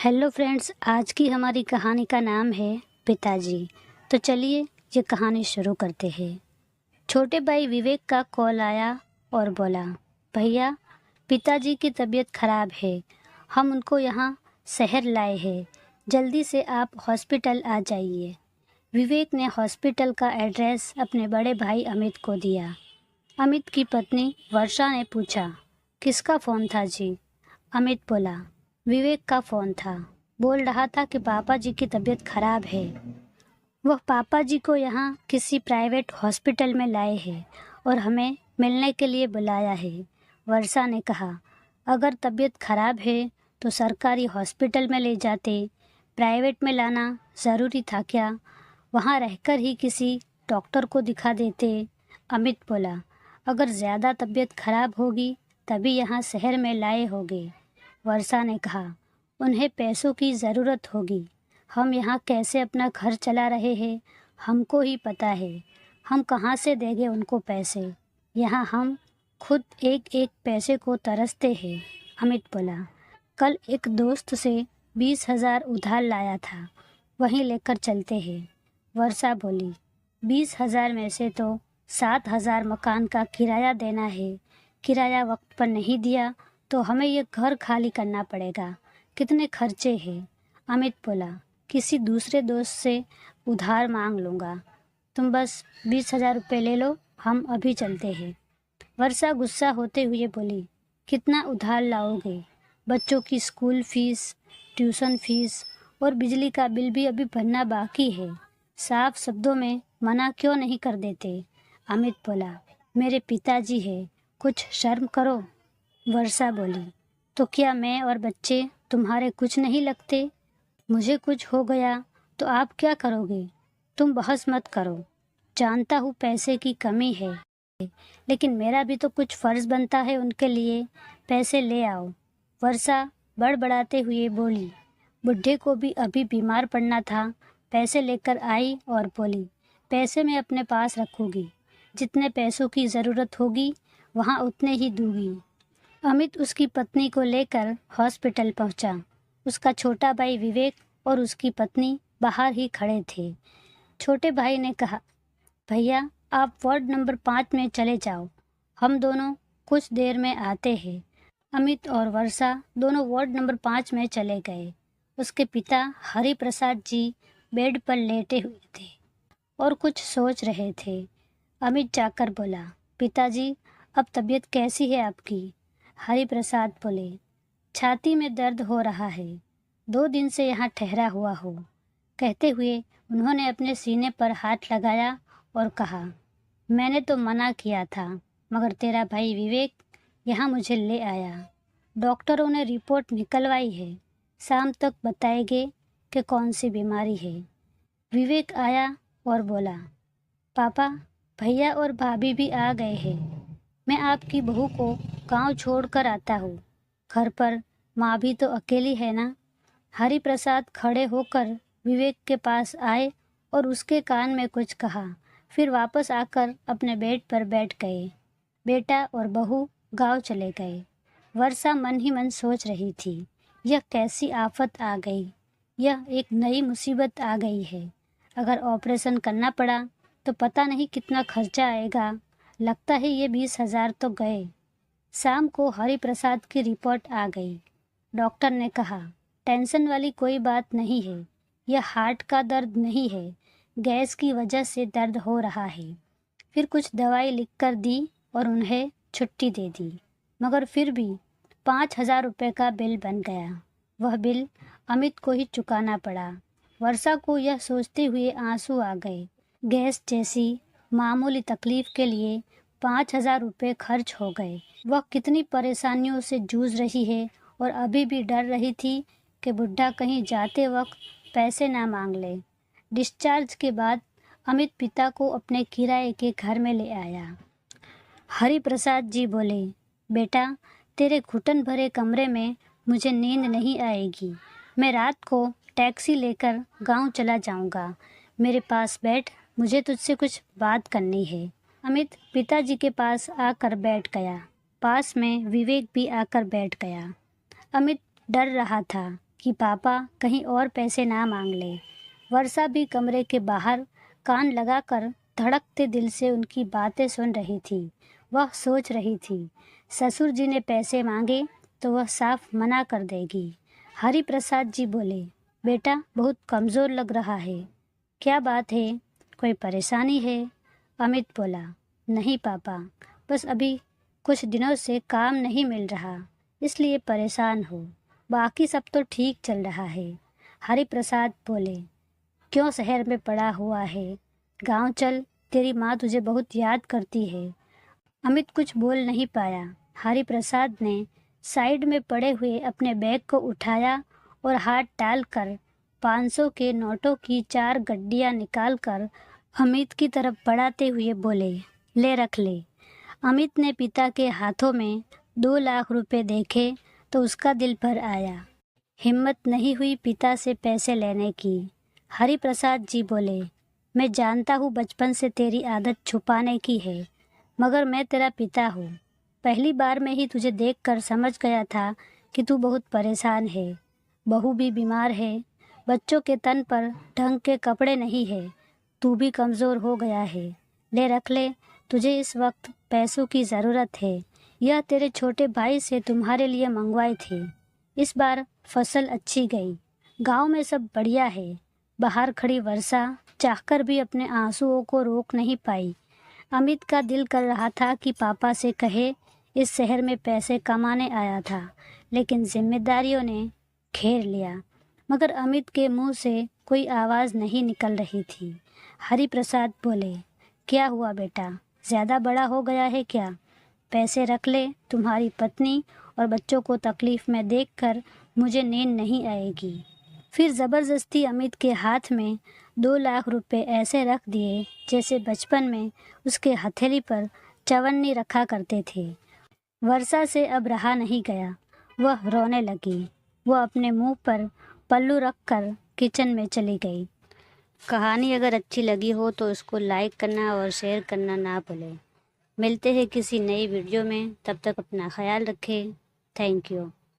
Hello friends, आज की हमारी कहानी का नाम है पिताजी। तो चलिए ये कहानी शुरू करते हैं। छोटे भाई विवेक का कॉल आया और बोला, भैया पिताजी की तबीयत खराब है, हम उनको यहाँ शहर लाए हैं, जल्दी से आप हॉस्पिटल आ जाइए। विवेक ने हॉस्पिटल का एड्रेस अपने बड़े भाई अमित को दिया। अमित की पत्नी वर्षा ने पूछा, किसका फ़ोन था जी? अमित बोला, विवेक का फ़ोन था, बोल रहा था कि पापा जी की तबीयत खराब है। वह पापा जी को यहाँ किसी प्राइवेट हॉस्पिटल में लाए हैं और हमें मिलने के लिए बुलाया है। वर्षा ने कहा, अगर तबीयत खराब है तो सरकारी हॉस्पिटल में ले जाते, प्राइवेट में लाना ज़रूरी था क्या? वहाँ रहकर ही किसी डॉक्टर को दिखा देते। अमित बोला, अगर ज़्यादा तबीयत खराब होगी तभी यहाँ शहर में लाए होगे। वर्षा ने कहा, उन्हें पैसों की ज़रूरत होगी, हम यहाँ कैसे अपना घर चला रहे हैं हमको ही पता है, हम कहाँ से देंगे उनको पैसे, यहाँ हम खुद एक एक पैसे को तरसते हैं। अमित बोला, कल एक दोस्त से 20,000 उधार लाया था, वहीं लेकर चलते हैं। वर्षा बोली, 20,000 में से तो 7,000 मकान का किराया देना है, किराया वक्त पर नहीं दिया तो हमें ये घर खाली करना पड़ेगा, कितने खर्चे हैं। अमित बोला, किसी दूसरे दोस्त से उधार मांग लूँगा, तुम बस 20,000 रुपये ले लो, हम अभी चलते हैं। वर्षा गुस्सा होते हुए बोली, कितना उधार लाओगे? बच्चों की स्कूल फीस, ट्यूशन फीस और बिजली का बिल भी अभी भरना बाकी है, साफ शब्दों में मना क्यों नहीं कर देते? अमित बोला, मेरे पिताजी है, कुछ शर्म करो। वर्षा बोली, तो क्या मैं और बच्चे तुम्हारे कुछ नहीं लगते? मुझे कुछ हो गया तो आप क्या करोगे? तुम बहस मत करो, जानता हूँ पैसे की कमी है, लेकिन मेरा भी तो कुछ फ़र्ज़ बनता है उनके लिए, पैसे ले आओ। वर्षा बड़बड़ाते हुए बोली, बुढ़े को भी अभी बीमार पड़ना था, पैसे लेकर आई और बोली, पैसे मैं अपने पास रखूँगी, जितने पैसों की ज़रूरत होगी वहाँ उतने ही दूँगी। अमित उसकी पत्नी को लेकर हॉस्पिटल पहुंचा। उसका छोटा भाई विवेक और उसकी पत्नी बाहर ही खड़े थे। छोटे भाई ने कहा, भैया आप वार्ड नंबर 5 में चले जाओ, हम दोनों कुछ देर में आते हैं। अमित और वर्षा दोनों वार्ड नंबर 5 में चले गए। उसके पिता हरि प्रसाद जी बेड पर लेटे हुए थे और कुछ सोच रहे थे। अमित जाकर बोला, पिताजी अब तबीयत कैसी है आपकी? हरि प्रसाद बोले, छाती में दर्द हो रहा है, 2 दिन से यहाँ ठहरा हुआ हो। कहते हुए उन्होंने अपने सीने पर हाथ लगाया और कहा, मैंने तो मना किया था, मगर तेरा भाई विवेक यहाँ मुझे ले आया। डॉक्टरों ने रिपोर्ट निकलवाई है, शाम तक बताएंगे कि कौन सी बीमारी है। विवेक आया और बोला, पापा भैया और भाभी भी आ गए हैं, मैं आपकी बहू को गांव छोड़कर आता हूँ, घर पर माँ भी तो अकेली है ना। हरि प्रसाद खड़े होकर विवेक के पास आए और उसके कान में कुछ कहा, फिर वापस आकर अपने बेड पर बैठ गए। बेटा और बहू गांव चले गए। वर्षा मन ही मन सोच रही थी, यह कैसी आफत आ गई, यह एक नई मुसीबत आ गई है। अगर ऑपरेशन करना पड़ा तो पता नहीं कितना खर्चा आएगा, लगता है ये 20,000 तो गए। शाम को हरि प्रसाद की रिपोर्ट आ गई। डॉक्टर ने कहा, टेंशन वाली कोई बात नहीं है, यह हार्ट का दर्द नहीं है, गैस की वजह से दर्द हो रहा है। फिर कुछ दवाई लिखकर दी और उन्हें छुट्टी दे दी, मगर फिर भी 5,000 रुपये का बिल बन गया। वह बिल अमित को ही चुकाना पड़ा। वर्षा को यह सोचते हुए आंसू आ गए। गैस जैसी मामूली तकलीफ के लिए 5,000 रुपये खर्च हो गए। वह कितनी परेशानियों से जूझ रही है और अभी भी डर रही थी कि बुढ़ा कहीं जाते वक्त पैसे ना मांग ले। डिस्चार्ज के बाद अमित पिता को अपने किराए के घर में ले आया। हरि प्रसाद जी बोले, बेटा तेरे घुटन भरे कमरे में मुझे नींद नहीं आएगी, मैं रात को टैक्सी लेकर गांव चला जाऊंगा, मेरे पास बैठ, मुझे तुझसे कुछ बात करनी है। अमित पिताजी के पास आकर बैठ गया। पास में विवेक भी आकर बैठ गया। अमित डर रहा था कि पापा कहीं और पैसे ना मांग ले। वर्षा भी कमरे के बाहर कान लगाकर धड़कते दिल से उनकी बातें सुन रही थी। वह सोच रही थी, ससुर जी ने पैसे मांगे तो वह साफ मना कर देगी। हरि प्रसाद जी बोले, बेटा बहुत कमज़ोर लग रहा है, क्या बात है, कोई परेशानी है? अमित बोला, नहीं पापा, बस अभी कुछ दिनों से काम नहीं मिल रहा, इसलिए परेशान हो, बाकी सब तो ठीक चल रहा है। हरि प्रसाद बोले, क्यों शहर में पड़ा हुआ है, गांव चल, तेरी माँ तुझे बहुत याद करती है। अमित कुछ बोल नहीं पाया। हरि प्रसाद ने साइड में पड़े हुए अपने बैग को उठाया और हाथ डालकर 500 के नोटों की 4 गड्डियाँ निकालकर अमित की तरफ बढ़ाते हुए बोले, ले रख ले। अमित ने पिता के हाथों में 2 लाख रुपए देखे तो उसका दिल भर आया। हिम्मत नहीं हुई पिता से पैसे लेने की। हरि प्रसाद जी बोले, मैं जानता हूँ बचपन से तेरी आदत छुपाने की है, मगर मैं तेरा पिता हूँ। पहली बार में ही तुझे देखकर समझ गया था कि तू बहुत परेशान है। बहू भी बीमार है, बच्चों के तन पर ढंग के कपड़े नहीं है, तू भी कमज़ोर हो गया है। ले रख ले, तुझे इस वक्त पैसों की ज़रूरत है। यह तेरे छोटे भाई से तुम्हारे लिए मंगवाई थी। इस बार फसल अच्छी गई, गांव में सब बढ़िया है। बाहर खड़ी वर्षा चाहकर भी अपने आंसुओं को रोक नहीं पाई। अमित का दिल कर रहा था कि पापा से कहे इस शहर में पैसे कमाने आया था, लेकिन जिम्मेदारियों ने घेर लिया। मगर अमित के मुंह से कोई आवाज़ नहीं निकल रही थी। हरि प्रसाद बोले, क्या हुआ बेटा, ज़्यादा बड़ा हो गया है क्या? पैसे रख ले, तुम्हारी पत्नी और बच्चों को तकलीफ़ में देखकर मुझे नींद नहीं आएगी। फिर ज़बरदस्ती अमित के हाथ में 2 लाख रुपए ऐसे रख दिए जैसे बचपन में उसके हथेली पर चवन्नी रखा करते थे। वर्षा से अब रहा नहीं गया, वह रोने लगी। वह अपने मुंह पर पल्लू रखकर किचन में चली गई। कहानी अगर अच्छी लगी हो तो इसको लाइक करना और शेयर करना ना भूलें। मिलते हैं किसी नई वीडियो में, तब तक अपना ख्याल रखें। Thank you.